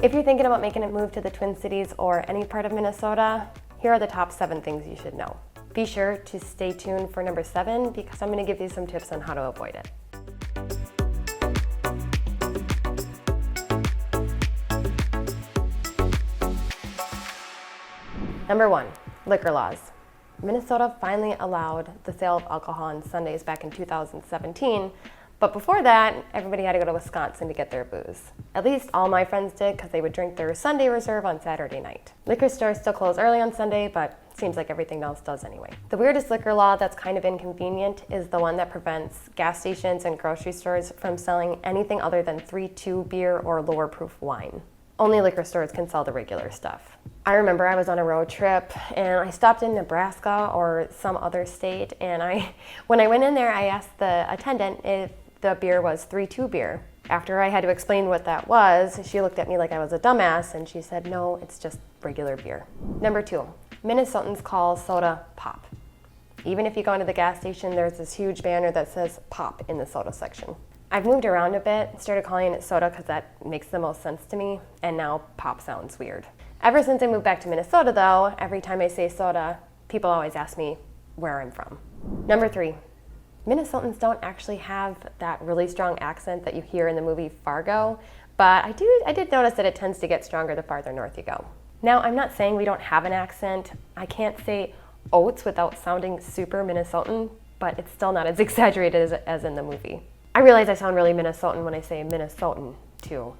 If you're thinking about making a move to the Twin Cities or any part of Minnesota, here are the top 7 things you should know. Be sure to stay tuned for number 7 because I'm going to give you some tips on how to avoid it. Number 1, liquor laws. Minnesota finally allowed the sale of alcohol on Sundays back in 2017, but before that, everybody had to go to Wisconsin to get their booze. At least all my friends did because they would drink their Sunday reserve on Saturday night. Liquor stores still close early on Sunday, but seems like everything else does anyway. The weirdest liquor law that's kind of inconvenient is the one that prevents gas stations and grocery stores from selling anything other than 3.2 beer or lower proof wine. Only liquor stores can sell the regular stuff. I remember I was on a road trip and I stopped in Nebraska or some other state, and when I went in there, I asked the attendant if the beer was 3.2 beer. After I had to explain what that was, she looked at me like I was a dumbass and she said, no, it's just regular beer. Number 2, Minnesotans call soda pop. Even if you go into the gas station, there's this huge banner that says pop in the soda section. I've moved around a bit, started calling it soda because that makes the most sense to me, and now pop sounds weird. Ever since I moved back to Minnesota though, every time I say soda, people always ask me where I'm from. Number 3, Minnesotans don't actually have that really strong accent that you hear in the movie Fargo, but I did notice that it tends to get stronger the farther north you go. Now, I'm not saying we don't have an accent. I can't say oats without sounding super Minnesotan, but it's still not as exaggerated as in the movie. I realize I sound really Minnesotan when I say Minnesotan, too.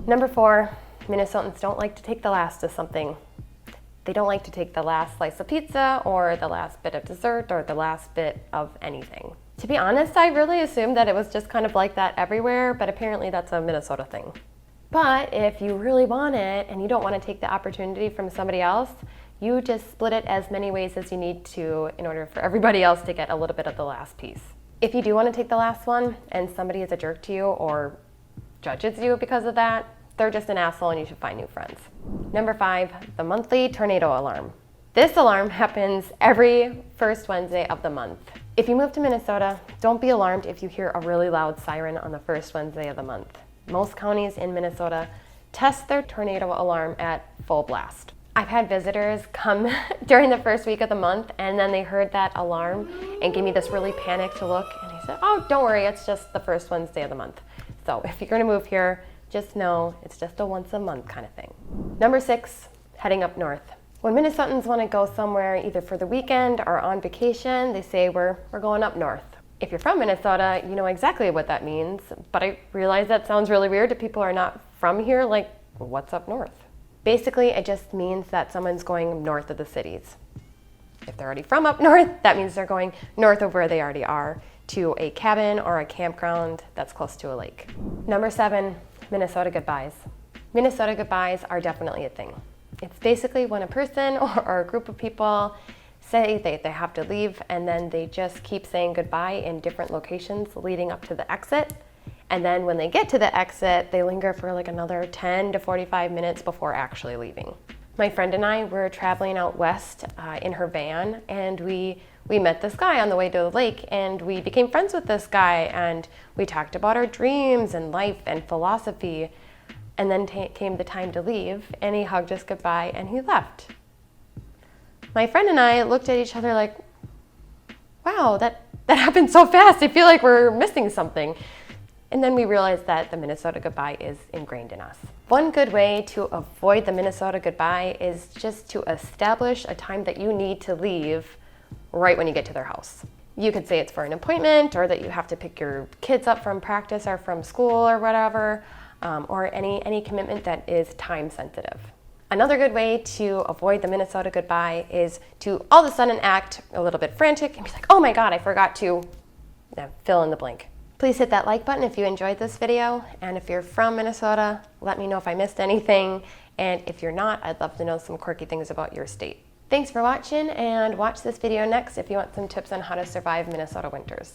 Number 4, Minnesotans don't like to take the last of something. They don't like to take the last slice of pizza or the last bit of dessert or the last bit of anything. To be honest, I really assumed that it was just kind of like that everywhere, but apparently that's a Minnesota thing. But if you really want it and you don't want to take the opportunity from somebody else, you just split it as many ways as you need to in order for everybody else to get a little bit of the last piece. If you do want to take the last one and somebody is a jerk to you or judges you because of that, they're just an asshole and you should find new friends. Number 5, the monthly tornado alarm. This alarm happens every first Wednesday of the month. If you move to Minnesota, don't be alarmed if you hear a really loud siren on the first Wednesday of the month. Most counties in Minnesota test their tornado alarm at full blast. I've had visitors come during the first week of the month and then they heard that alarm and gave me this really panicked look, and I said, oh, don't worry, it's just the first Wednesday of the month. So if you're gonna move here, just know it's just a once a month kind of thing. Number 6, heading up north. When Minnesotans want to go somewhere either for the weekend or on vacation, they say we're going up north. If you're from Minnesota, you know exactly what that means, but I realize that sounds really weird to people who are not from here, like, what's up north? Basically, it just means that someone's going north of the cities. If they're already from up north, that means they're going north of where they already are to a cabin or a campground that's close to a lake. Number 7, Minnesota goodbyes. Minnesota goodbyes are definitely a thing. It's basically when a person or a group of people say they have to leave and then they just keep saying goodbye in different locations leading up to the exit. And then when they get to the exit, they linger for like another 10 to 45 minutes before actually leaving. My friend and I were traveling out west in her van, and we met this guy on the way to the lake, and we became friends with this guy, and we talked about our dreams and life and philosophy. And then came the time to leave, and he hugged us goodbye and he left. My friend and I looked at each other like, wow, that happened so fast. I feel like we're missing something. And then we realized that the Minnesota goodbye is ingrained in us. One good way to avoid the Minnesota goodbye is just to establish a time that you need to leave right when you get to their house. You could say it's for an appointment, or that you have to pick your kids up from practice or from school or whatever, or any commitment that is time sensitive. Another good way to avoid the Minnesota goodbye is to all of a sudden act a little bit frantic and be like, oh my God, I forgot to fill in the blank. Please hit that like button if you enjoyed this video, and if you're from Minnesota, let me know if I missed anything, and if you're not, I'd love to know some quirky things about your state. Thanks for watching, and watch this video next if you want some tips on how to survive Minnesota winters.